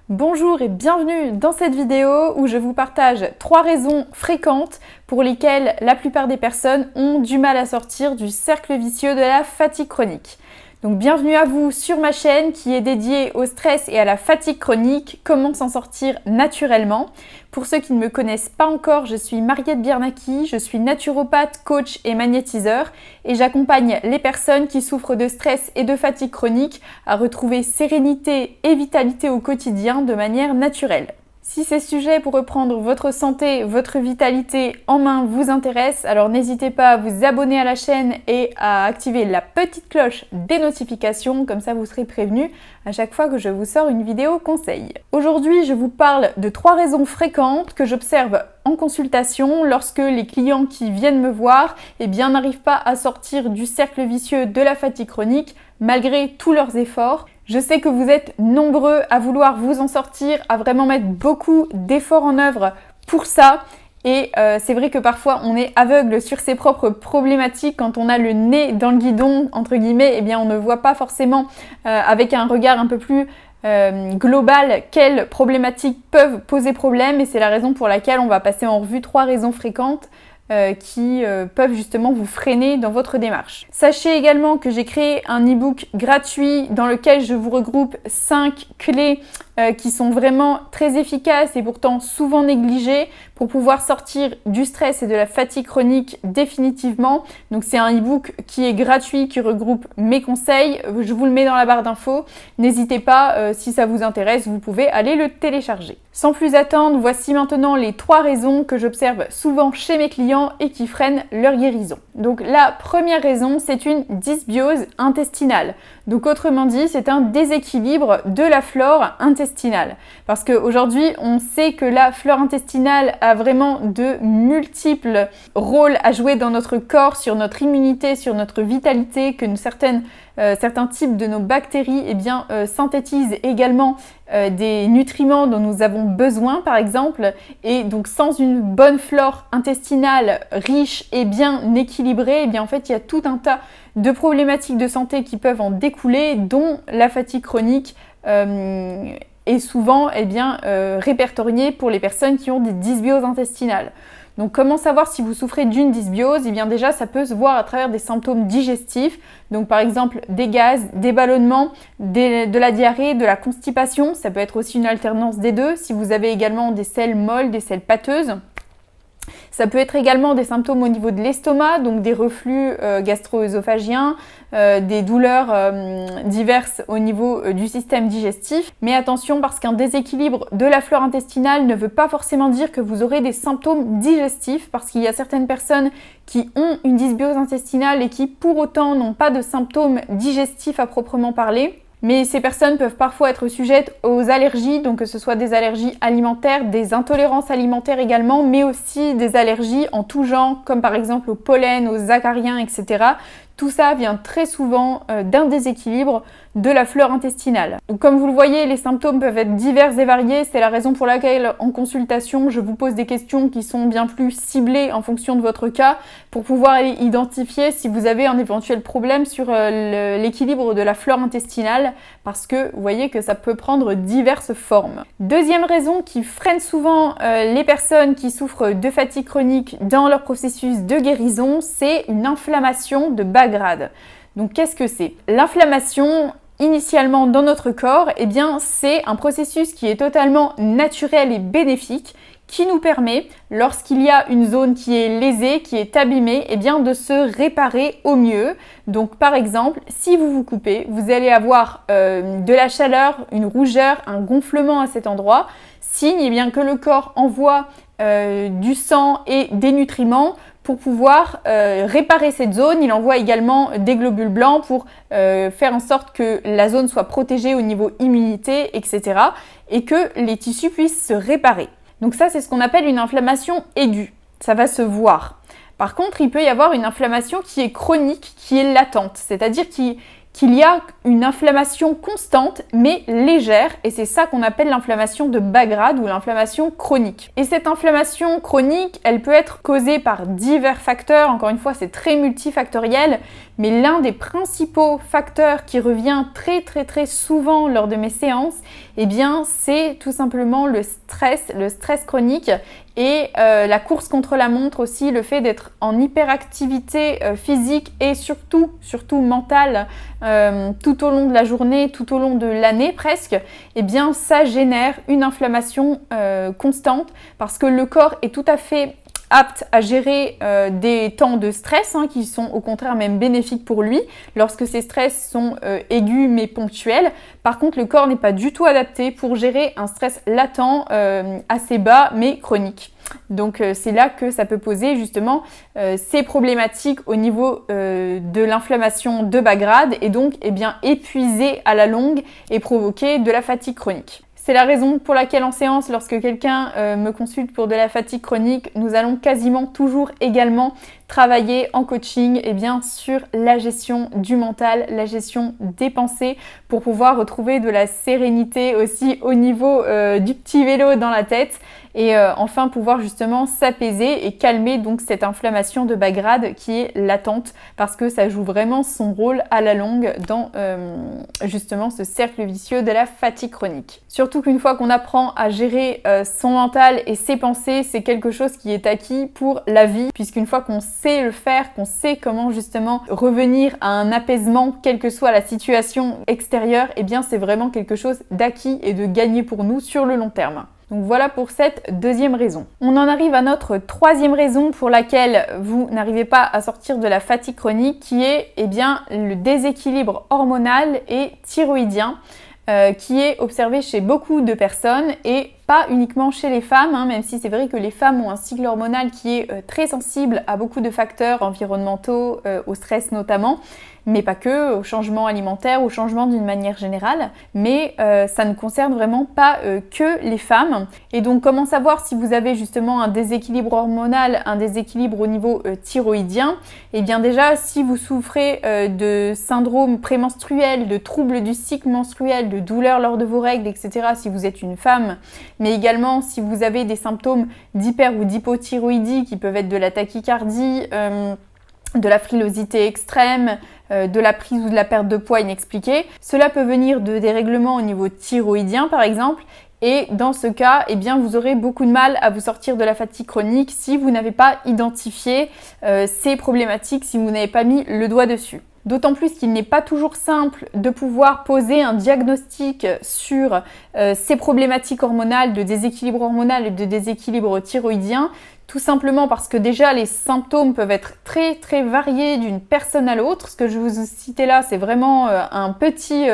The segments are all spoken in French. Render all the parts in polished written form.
Bonjour et bienvenue dans cette vidéo où je vous partage 3 raisons fréquentes pour lesquelles la plupart des personnes ont du mal à sortir du cercle vicieux de la fatigue chronique. Donc bienvenue à vous sur ma chaîne qui est dédiée au stress et à la fatigue chronique, comment s'en sortir naturellement. Pour ceux qui ne me connaissent pas encore, je suis Mariette Biernacki, je suis naturopathe, coach et magnétiseur et j'accompagne les personnes qui souffrent de stress et de fatigue chronique à retrouver sérénité et vitalité au quotidien de manière naturelle. Si ces sujets pour reprendre votre santé, votre vitalité en main vous intéressent, alors n'hésitez pas à vous abonner à la chaîne et à activer la petite cloche des notifications, comme ça vous serez prévenus à chaque fois que je vous sors une vidéo conseil. Aujourd'hui, je vous parle de 3 raisons fréquentes que j'observe en consultation lorsque les clients qui viennent me voir n'arrivent pas à sortir du cercle vicieux de la fatigue chronique malgré tous leurs efforts. Je sais que vous êtes nombreux à vouloir vous en sortir, à vraiment mettre beaucoup d'efforts en œuvre pour ça. Et c'est vrai que parfois on est aveugle sur ses propres problématiques quand on a le nez dans le guidon, entre guillemets, on ne voit pas forcément avec un regard un peu plus global quelles problématiques peuvent poser problème. Et c'est la raison pour laquelle on va passer en revue 3 raisons fréquentes qui peuvent justement vous freiner dans votre démarche. Sachez également que j'ai créé un e-book gratuit dans lequel je vous regroupe 5 clés qui sont vraiment très efficaces et pourtant souvent négligées pour pouvoir sortir du stress et de la fatigue chronique définitivement. Donc c'est un e-book qui est gratuit, qui regroupe mes conseils. Je vous le mets dans la barre d'infos. N'hésitez pas, si ça vous intéresse, vous pouvez aller le télécharger. Sans plus attendre, voici maintenant les 3 raisons que j'observe souvent chez mes clients et qui freinent leur guérison. Donc la première raison, c'est une dysbiose intestinale. Donc autrement dit, c'est un déséquilibre de la flore intestinale. Parce qu'aujourd'hui, on sait que la flore intestinale a vraiment de multiples rôles à jouer dans notre corps, sur notre immunité, sur notre vitalité, que certains types de nos bactéries synthétisent également des nutriments dont nous avons besoin par exemple, et donc sans une bonne flore intestinale riche et bien équilibrée, en fait il y a tout un tas de problématiques de santé qui peuvent en découler, dont la fatigue chronique est souvent répertoriée pour les personnes qui ont des dysbioses intestinales. Donc comment savoir si vous souffrez d'une dysbiose? Déjà ça peut se voir à travers des symptômes digestifs, donc par exemple des gaz, des ballonnements, de la diarrhée, de la constipation, ça peut être aussi une alternance des deux, si vous avez également des selles molles, des selles pâteuses. Ça peut être également des symptômes au niveau de l'estomac, donc des reflux gastro-œsophagiens, des douleurs diverses au niveau du système digestif. Mais attention, parce qu'un déséquilibre de la flore intestinale ne veut pas forcément dire que vous aurez des symptômes digestifs, parce qu'il y a certaines personnes qui ont une dysbiose intestinale et qui pour autant n'ont pas de symptômes digestifs à proprement parler. Mais ces personnes peuvent parfois être sujettes aux allergies, donc que ce soit des allergies alimentaires, des intolérances alimentaires également, mais aussi des allergies en tout genre, comme par exemple au pollen, aux acariens, etc. Tout ça vient très souvent d'un déséquilibre de la flore intestinale. Donc, comme vous le voyez, les symptômes peuvent être divers et variés. C'est la raison pour laquelle en consultation, je vous pose des questions qui sont bien plus ciblées en fonction de votre cas pour pouvoir identifier si vous avez un éventuel problème sur l'équilibre de la flore intestinale, parce que vous voyez que ça peut prendre diverses formes. Deuxième raison qui freine souvent les personnes qui souffrent de fatigue chronique dans leur processus de guérison, c'est une inflammation de bas grade. Donc qu'est-ce que c'est? L'inflammation, initialement dans notre corps, c'est un processus qui est totalement naturel et bénéfique, qui nous permet, lorsqu'il y a une zone qui est lésée, qui est abîmée, de se réparer au mieux. Donc par exemple, si vous vous coupez, vous allez avoir de la chaleur, une rougeur, un gonflement à cet endroit, signe que le corps envoie du sang et des nutriments pour pouvoir réparer cette zone. Il envoie également des globules blancs pour faire en sorte que la zone soit protégée au niveau immunité, etc. et que les tissus puissent se réparer. Donc ça, c'est ce qu'on appelle une inflammation aiguë. Ça va se voir. Par contre, il peut y avoir une inflammation qui est chronique, qui est latente, c'est-à-dire qu'il y a une inflammation constante mais légère, et c'est ça qu'on appelle l'inflammation de bas grade ou l'inflammation chronique. Et cette inflammation chronique, elle peut être causée par divers facteurs, encore une fois c'est très multifactoriel, mais l'un des principaux facteurs qui revient très souvent lors de mes séances, eh bien c'est tout simplement le stress chronique et la course contre la montre aussi, le fait d'être en hyperactivité physique et surtout mentale tout au long de la journée, tout au long de l'année presque, eh bien ça génère une inflammation constante parce que le corps est tout à fait apte à gérer des temps de stress qui sont au contraire même bénéfiques pour lui lorsque ces stress sont aigus mais ponctuels. Par contre, le corps n'est pas du tout adapté pour gérer un stress latent assez bas mais chronique. Donc c'est là que ça peut poser justement ces problématiques au niveau de l'inflammation de bas grade et donc épuiser à la longue et provoquer de la fatigue chronique. C'est la raison pour laquelle en séance, lorsque quelqu'un me consulte pour de la fatigue chronique, nous allons quasiment toujours également travailler en coaching sur la gestion du mental, la gestion des pensées pour pouvoir retrouver de la sérénité aussi au niveau du petit vélo dans la tête et enfin pouvoir justement s'apaiser et calmer donc cette inflammation de bas grade qui est latente parce que ça joue vraiment son rôle à la longue dans justement ce cercle vicieux de la fatigue chronique. Surtout qu'une fois qu'on apprend à gérer son mental et ses pensées, c'est quelque chose qui est acquis pour la vie puisqu'une fois qu'on sait le faire, qu'on sait comment justement revenir à un apaisement quelle que soit la situation extérieure, eh bien c'est vraiment quelque chose d'acquis et de gagné pour nous sur le long terme. Donc voilà pour cette deuxième raison. On en arrive à notre troisième raison pour laquelle vous n'arrivez pas à sortir de la fatigue chronique qui est le déséquilibre hormonal et thyroïdien qui est observé chez beaucoup de personnes et pas uniquement chez les femmes, même si c'est vrai que les femmes ont un cycle hormonal qui est très sensible à beaucoup de facteurs environnementaux, au stress notamment, mais pas que, au changement alimentaire, au changement d'une manière générale, mais ça ne concerne vraiment pas que les femmes. Et donc comment savoir si vous avez justement un déséquilibre hormonal, un déséquilibre au niveau thyroïdien? Eh bien déjà, si vous souffrez de syndrome prémenstruel, de troubles du cycle menstruel, de douleurs lors de vos règles, etc., si vous êtes une femme, mais également si vous avez des symptômes d'hyper ou d'hypothyroïdie qui peuvent être de la tachycardie, de la frilosité extrême, de la prise ou de la perte de poids inexpliquée. Cela peut venir de dérèglements au niveau thyroïdien par exemple, et dans ce cas, vous aurez beaucoup de mal à vous sortir de la fatigue chronique si vous n'avez pas identifié ces problématiques, si vous n'avez pas mis le doigt dessus. D'autant plus qu'il n'est pas toujours simple de pouvoir poser un diagnostic sur ces problématiques hormonales, de déséquilibre hormonal et de déséquilibre thyroïdien, tout simplement parce que déjà les symptômes peuvent être très très variés d'une personne à l'autre. Ce que je vous ai cité là, c'est vraiment un petit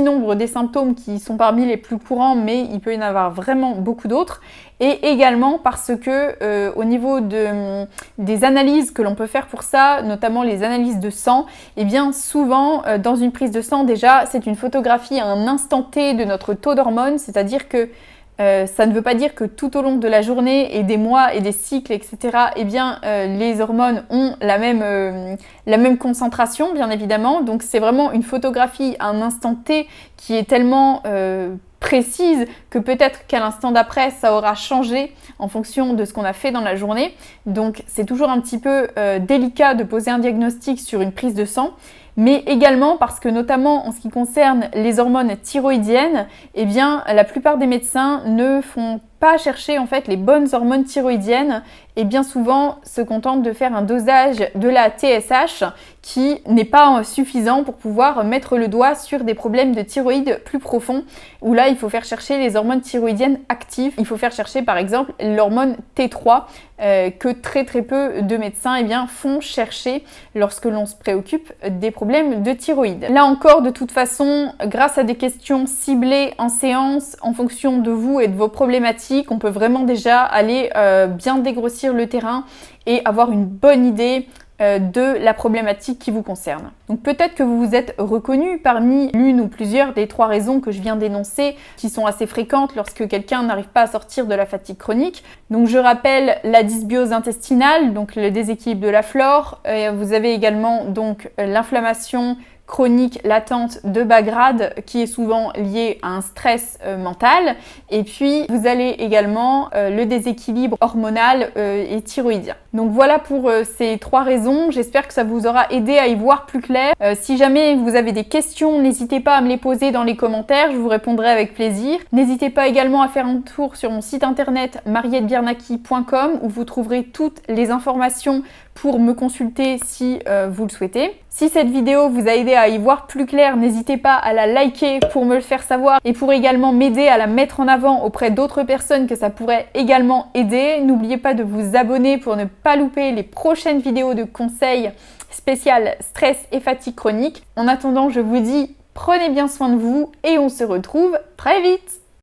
nombre des symptômes qui sont parmi les plus courants, mais il peut y en avoir vraiment beaucoup d'autres. Et également parce que au niveau des analyses que l'on peut faire pour ça, notamment les analyses de sang, souvent dans une prise de sang déjà, c'est une photographie à un instant T de notre taux d'hormones, c'est-à-dire que ça ne veut pas dire que tout au long de la journée et des mois et des cycles, etc., les hormones ont la même concentration, bien évidemment. Donc c'est vraiment une photographie à un instant T qui est tellement précise que peut-être qu'à l'instant d'après, ça aura changé en fonction de ce qu'on a fait dans la journée. Donc c'est toujours un petit peu délicat de poser un diagnostic sur une prise de sang. Mais également parce que notamment en ce qui concerne les hormones thyroïdiennes, la plupart des médecins ne font pas chercher en fait les bonnes hormones thyroïdiennes et bien souvent se contentent de faire un dosage de la TSH qui n'est pas suffisant pour pouvoir mettre le doigt sur des problèmes de thyroïde plus profonds où là il faut faire chercher les hormones thyroïdiennes actives. Il faut faire chercher par exemple l'hormone T3 que très peu de médecins font chercher lorsque l'on se préoccupe des problèmes de thyroïde. Là encore, de toute façon, grâce à des questions ciblées en séance en fonction de vous et de vos problématiques, on peut vraiment déjà aller bien dégrossir le terrain et avoir une bonne idée de la problématique qui vous concerne. Donc peut-être que vous vous êtes reconnu parmi l'une ou plusieurs des trois raisons que je viens d'énoncer qui sont assez fréquentes lorsque quelqu'un n'arrive pas à sortir de la fatigue chronique. Donc je rappelle la dysbiose intestinale, donc le déséquilibre de la flore. Vous avez également donc l'inflammation chronique latente de bas grade qui est souvent liée à un stress mental. Et puis vous allez également le déséquilibre hormonal et thyroïdien. Donc voilà pour ces 3 raisons. J'espère que ça vous aura aidé à y voir plus clair. Si jamais vous avez des questions, n'hésitez pas à me les poser dans les commentaires, je vous répondrai avec plaisir. N'hésitez pas également à faire un tour sur mon site internet mariettebirnaki.com où vous trouverez toutes les informations pour me consulter si vous le souhaitez. Si cette vidéo vous a aidé à y voir plus clair, n'hésitez pas à la liker pour me le faire savoir et pour également m'aider à la mettre en avant auprès d'autres personnes que ça pourrait également aider. N'oubliez pas de vous abonner pour ne pas louper les prochaines vidéos de conseils spéciales stress et fatigue chronique. En attendant, je vous dis prenez bien soin de vous et on se retrouve très vite.